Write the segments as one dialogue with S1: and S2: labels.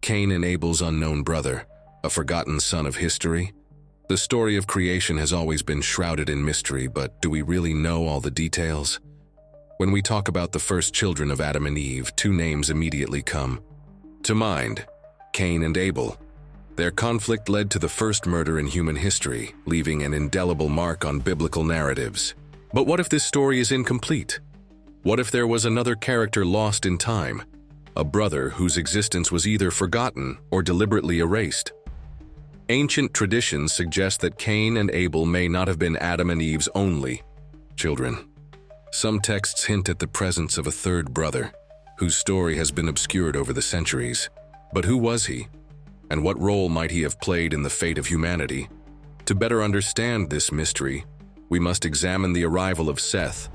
S1: Cain and Abel's unknown brother, a forgotten son of history? The story of creation has always been shrouded in mystery, but do we really know all the details? When we talk about the first children of Adam and Eve, two names immediately come to mind: Cain and Abel. Their conflict led to the first murder in human history, leaving an indelible mark on biblical narratives. But what if this story is incomplete? What if there was another character lost in time, a brother whose existence was either forgotten or deliberately erased? Ancient traditions suggest that Cain and Abel may not have been Adam and Eve's only children. Some texts hint at the presence of a third brother, whose story has been obscured over the centuries. But who was he? And what role might he have played in the fate of humanity? To better understand this mystery, we must examine the arrival of Seth,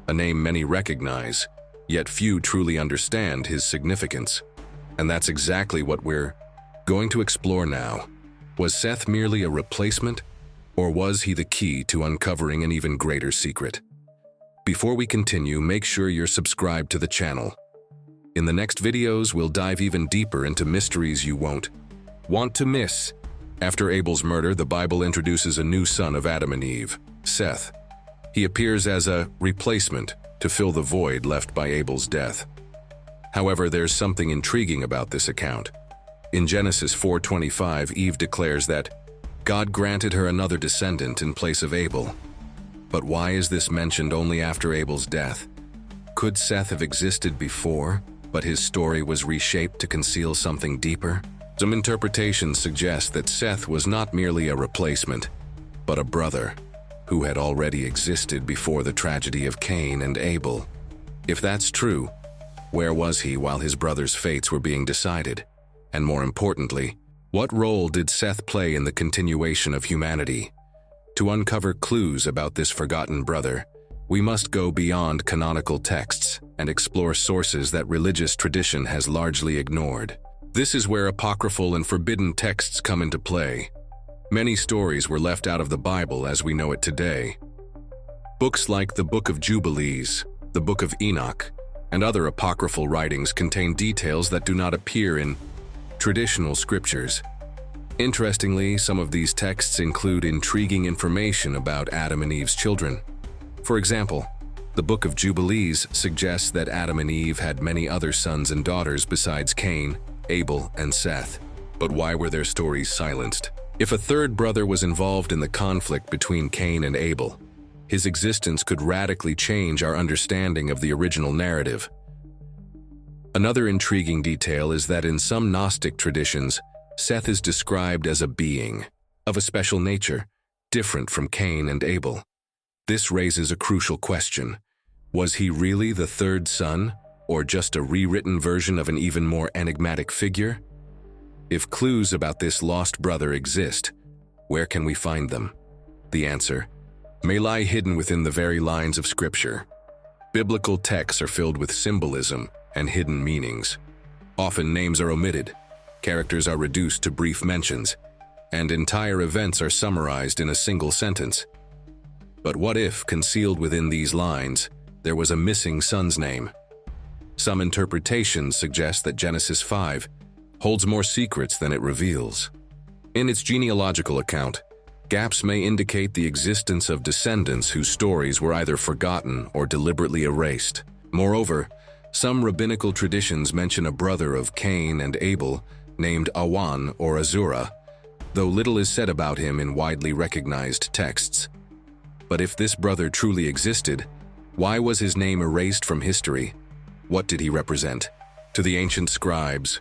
S1: a name many recognize, yet few truly understand his significance. And that's exactly what we're going to explore now. Was Seth merely a replacement, or was he the key to uncovering an even greater secret? Before we continue, make sure you're subscribed to the channel. In the next videos, we'll dive even deeper into mysteries you won't want to miss. After Abel's murder, the Bible introduces a new son of Adam and Eve, Seth. He appears as a replacement to fill the void left by Abel's death. However, there's something intriguing about this account. In Genesis 4:25, Eve declares that God granted her another descendant in place of Abel. But why is this mentioned only after Abel's death? Could Seth have existed before, but his story was reshaped to conceal something deeper? Some interpretations suggest that Seth was not merely a replacement, but a brother who had already existed before the tragedy of Cain and Abel. If that's true, where was he while his brother's fates were being decided? And more importantly, what role did Seth play in the continuation of humanity? To uncover clues about this forgotten brother, we must go beyond canonical texts and explore sources that religious tradition has largely ignored. This is where apocryphal and forbidden texts come into play. Many stories were left out of the Bible as we know it today. Books like the Book of Jubilees, the Book of Enoch, and other apocryphal writings contain details that do not appear in traditional scriptures. Interestingly, some of these texts include intriguing information about Adam and Eve's children. For example, the Book of Jubilees suggests that Adam and Eve had many other sons and daughters besides Cain, Abel, and Seth. But why were their stories silenced? If a third brother was involved in the conflict between Cain and Abel, his existence could radically change our understanding of the original narrative. Another intriguing detail is that in some Gnostic traditions, Seth is described as a being of a special nature, different from Cain and Abel. This raises a crucial question. Was he really the third son, or just a rewritten version of an even more enigmatic figure? If clues about this lost brother exist, where can we find them? The answer may lie hidden within the very lines of Scripture. Biblical texts are filled with symbolism and hidden meanings. Often names are omitted, characters are reduced to brief mentions, and entire events are summarized in a single sentence. But what if, concealed within these lines, there was a missing son's name? Some interpretations suggest that Genesis 5 holds more secrets than it reveals. In its genealogical account, gaps may indicate the existence of descendants whose stories were either forgotten or deliberately erased. Moreover, some rabbinical traditions mention a brother of Cain and Abel named Awan or Azura, though little is said about him in widely recognized texts. But if this brother truly existed, why was his name erased from history? What did he represent to the ancient scribes?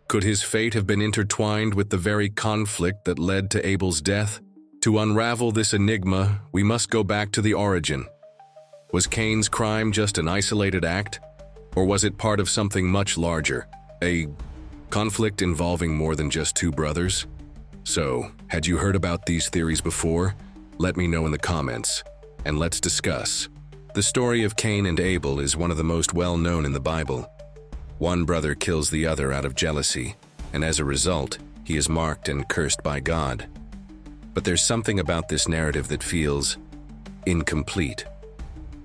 S1: Could his fate have been intertwined with the very conflict that led to Abel's death? To unravel this enigma, we must go back to the origin. Was Cain's crime just an isolated act? Or was it part of something much larger, a conflict involving more than just two brothers? So, had you heard about these theories before? Let me know in the comments, and let's discuss. The story of Cain and Abel is one of the most well-known in the Bible. One brother kills the other out of jealousy, and as a result, he is marked and cursed by God. But there's something about this narrative that feels incomplete.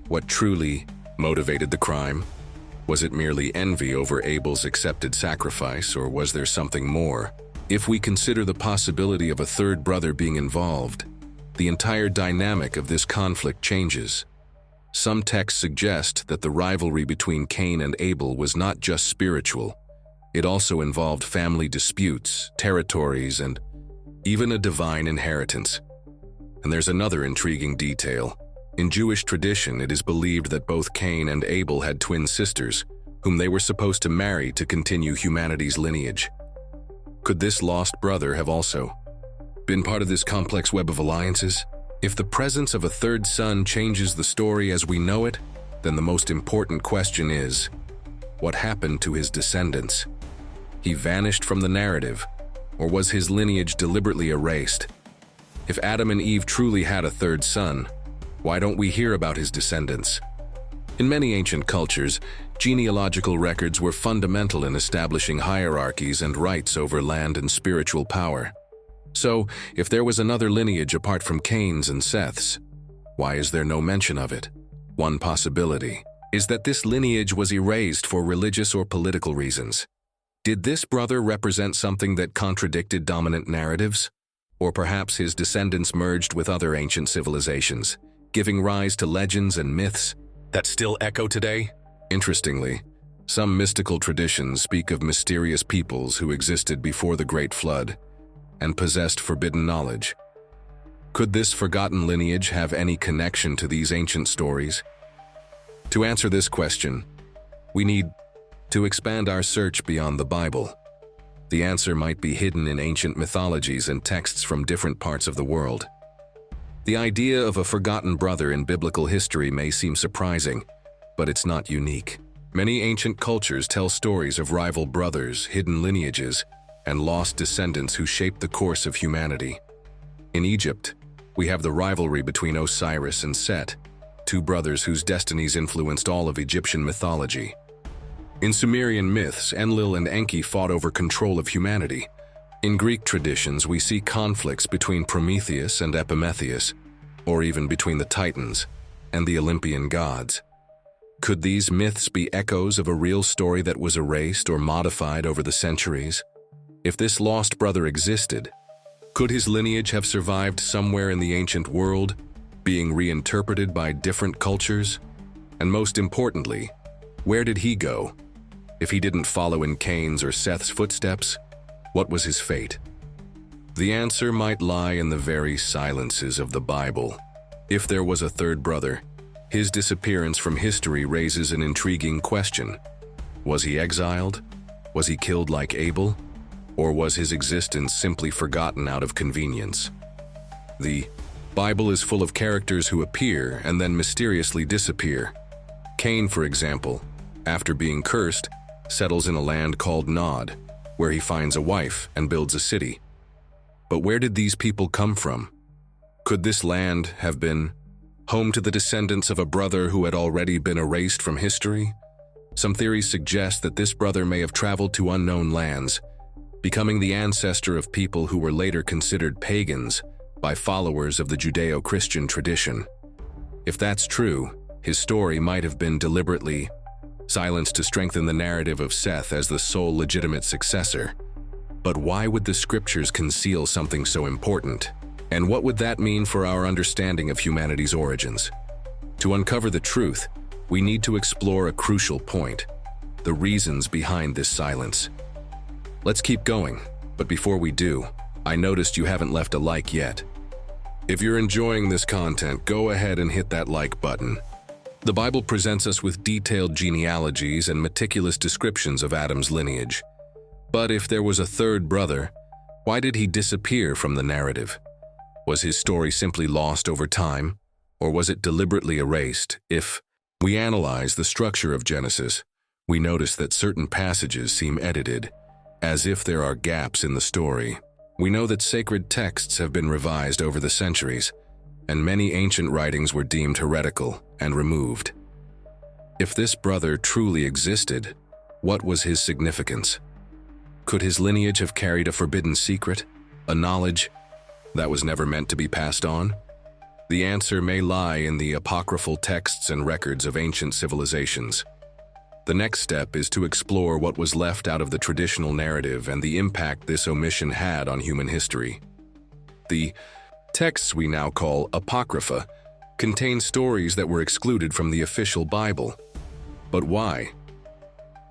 S1: What truly motivated the crime? Was it merely envy over Abel's accepted sacrifice, or was there something more? If we consider the possibility of a third brother being involved, the entire dynamic of this conflict changes. Some texts suggest that the rivalry between Cain and Abel was not just spiritual. It also involved family disputes, territories, and even a divine inheritance. And there's another intriguing detail. In Jewish tradition, it is believed that both Cain and Abel had twin sisters, whom they were supposed to marry to continue humanity's lineage. Could this lost brother have also been part of this complex web of alliances? If the presence of a third son changes the story as we know it, then the most important question is, what happened to his descendants? He vanished from the narrative, or was his lineage deliberately erased? If Adam and Eve truly had a third son, why don't we hear about his descendants? In many ancient cultures, genealogical records were fundamental in establishing hierarchies and rights over land and spiritual power. So, if there was another lineage apart from Cain's and Seth's, why is there no mention of it? One possibility is that this lineage was erased for religious or political reasons. Did this brother represent something that contradicted dominant narratives? Or perhaps his descendants merged with other ancient civilizations, giving rise to legends and myths that still echo today? Interestingly, some mystical traditions speak of mysterious peoples who existed before the Great Flood and possessed forbidden knowledge. Could this forgotten lineage have any connection to these ancient stories? To answer this question, we need to expand our search beyond the Bible. The answer might be hidden in ancient mythologies and texts from different parts of the world. The idea of a forgotten brother in biblical history may seem surprising, but it's not unique. Many ancient cultures tell stories of rival brothers, hidden lineages, and lost descendants who shaped the course of humanity. In Egypt, we have the rivalry between Osiris and Set, two brothers whose destinies influenced all of Egyptian mythology. In Sumerian myths, Enlil and Enki fought over control of humanity. In Greek traditions, we see conflicts between Prometheus and Epimetheus, or even between the Titans and the Olympian gods. Could these myths be echoes of a real story that was erased or modified over the centuries? If this lost brother existed, could his lineage have survived somewhere in the ancient world, being reinterpreted by different cultures? And most importantly, where did he go? If he didn't follow in Cain's or Seth's footsteps, what was his fate? The answer might lie in the very silences of the Bible. If there was a third brother, his disappearance from history raises an intriguing question. Was he exiled? Was he killed like Abel? Or was his existence simply forgotten out of convenience? The Bible is full of characters who appear and then mysteriously disappear. Cain, for example, after being cursed, settles in a land called Nod, where he finds a wife and builds a city. But where did these people come from? Could this land have been home to the descendants of a brother who had already been erased from history? Some theories suggest that this brother may have traveled to unknown lands, becoming the ancestor of people who were later considered pagans by followers of the Judeo-Christian tradition. If that's true, his story might have been deliberately silenced to strengthen the narrative of Seth as the sole legitimate successor. But why would the scriptures conceal something so important? And what would that mean for our understanding of humanity's origins? To uncover the truth, we need to explore a crucial point: the reasons behind this silence. Let's keep going, but before we do, I noticed you haven't left a like yet. If you're enjoying this content, go ahead and hit that like button. The Bible presents us with detailed genealogies and meticulous descriptions of Adam's lineage. But if there was a third brother, why did he disappear from the narrative? Was his story simply lost over time, or was it deliberately erased? If we analyze the structure of Genesis, we notice that certain passages seem edited, as if there are gaps in the story. We know that sacred texts have been revised over the centuries, and many ancient writings were deemed heretical and removed. If this brother truly existed, what was his significance? Could his lineage have carried a forbidden secret, a knowledge that was never meant to be passed on? The answer may lie in the apocryphal texts and records of ancient civilizations. The next step is to explore what was left out of the traditional narrative and the impact this omission had on human history. The texts we now call Apocrypha contain stories that were excluded from the official Bible. But why?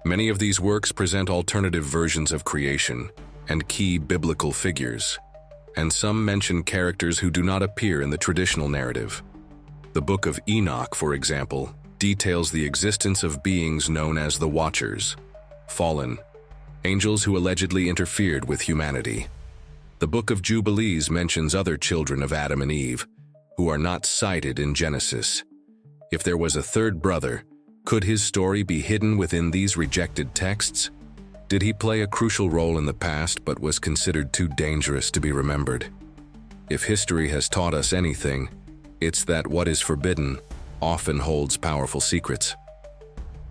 S1: Many of these works present alternative versions of creation and key biblical figures, and some mention characters who do not appear in the traditional narrative. The Book of Enoch, for example, details the existence of beings known as the Watchers, fallen, angels who allegedly interfered with humanity. The Book of Jubilees mentions other children of Adam and Eve, who are not cited in Genesis. If there was a third brother, could his story be hidden within these rejected texts? Did he play a crucial role in the past but was considered too dangerous to be remembered? If history has taught us anything, it's that what is forbidden often holds powerful secrets.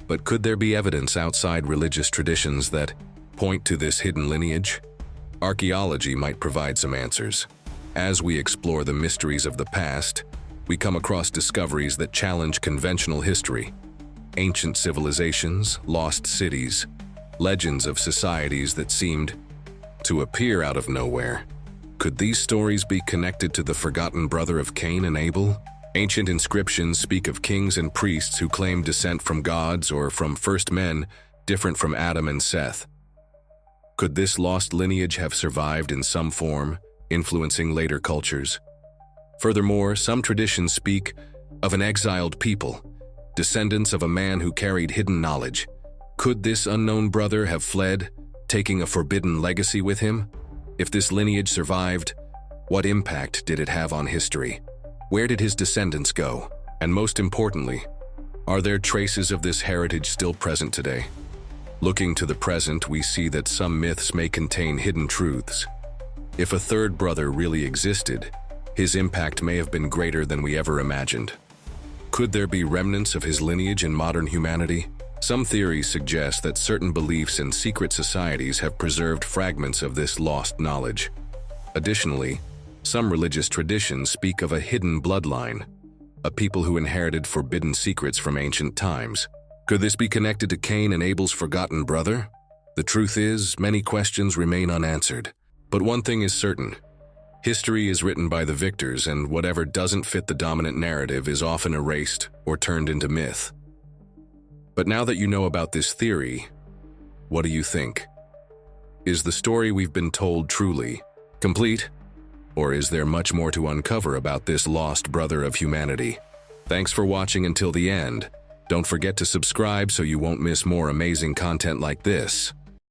S1: But could there be evidence outside religious traditions that point to this hidden lineage? Archaeology might provide some answers. As we explore the mysteries of the past, we come across discoveries that challenge conventional history. Ancient civilizations, lost cities, legends of societies that seemed to appear out of nowhere. Could these stories be connected to the forgotten brother of Cain and Abel? Ancient inscriptions speak of kings and priests who claim descent from gods or from first men different from Adam and Seth. Could this lost lineage have survived in some form, influencing later cultures? Furthermore, some traditions speak of an exiled people, descendants of a man who carried hidden knowledge. Could this unknown brother have fled, taking a forbidden legacy with him? If this lineage survived, what impact did it have on history? Where did his descendants go? And most importantly, are there traces of this heritage still present today? Looking to the present, we see that some myths may contain hidden truths. If a third brother really existed, his impact may have been greater than we ever imagined. Could there be remnants of his lineage in modern humanity? Some theories suggest that certain beliefs and secret societies have preserved fragments of this lost knowledge. Additionally, some religious traditions speak of a hidden bloodline, a people who inherited forbidden secrets from ancient times. Could this be connected to Cain and Abel's forgotten brother? The truth is, many questions remain unanswered. But one thing is certain. History is written by the victors, and whatever doesn't fit the dominant narrative is often erased or turned into myth. But now that you know about this theory, what do you think? Is the story we've been told truly complete? Or is there much more to uncover about this lost brother of humanity? Thanks for watching until the end. Don't forget to subscribe so you won't miss more amazing content like this.